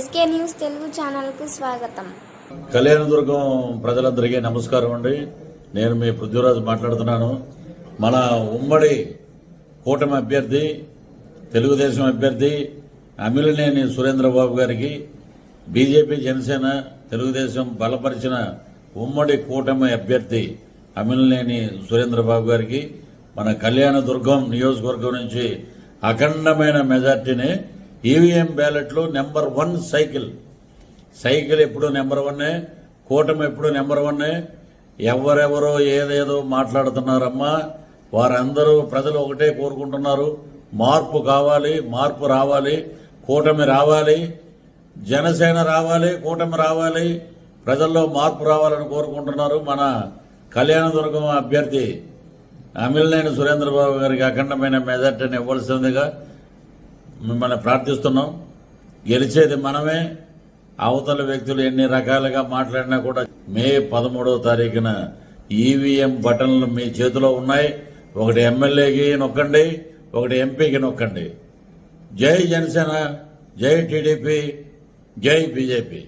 SK news Telugu ఛానల్కు స్వాగతం. కళ్యాణదుర్గం ప్రజలందరికీ నమస్కారం అండి. నేను మీ పృథ్వీరాజు మాట్లాడుతున్నాను. మన ఉమ్మడి కూటమి అభ్యర్థి, తెలుగుదేశం అభ్యర్థి అమిలినేని సురేంద్రబాబు గారికి బీజేపీ, జనసేన, తెలుగుదేశం బలపరిచిన ఉమ్మడి కూటమి అభ్యర్థి అమిలినేని సురేంద్రబాబు గారికి మన కళ్యాణదుర్గం నియోజకవర్గం నుంచి అఖండమైన మెజార్టీని ఈవీఎం బ్యాలెట్లో నెంబర్ 1 సైకిల్ ఎప్పుడు నెంబర్ 1, కూటమి ఎప్పుడు నెంబర్ 1. ఎవరెవరో ఏదేదో మాట్లాడుతున్నారమ్మా, వారందరూ ప్రజలు ఒకటే కోరుకుంటున్నారు. మార్పు కావాలి, మార్పు రావాలి, కూటమి రావాలి, జనసేన రావాలి, కూటమి రావాలి, ప్రజల్లో మార్పు రావాలని కోరుకుంటున్నారు. మన కళ్యాణదుర్గం అభ్యర్థి అమిలినేని సురేంద్రబాబు గారికి అఖండమైన మెజార్టీని ఇవ్వాల్సిందిగా మిమ్మల్ని ప్రార్థిస్తున్నాం. గెలిచేది మనమే. అవతల వ్యక్తులు ఎన్ని రకాలుగా మాట్లాడినా కూడా మే 13వ తారీఖున ఈవీఎం బటన్లు మీ చేతిలో ఉన్నాయి. ఒకటి ఎమ్మెల్యేకి నొక్కండి, ఒకటి ఎంపీకి నొక్కండి. జై జనసేన, జై టీడీపీ, జై బీజేపీ.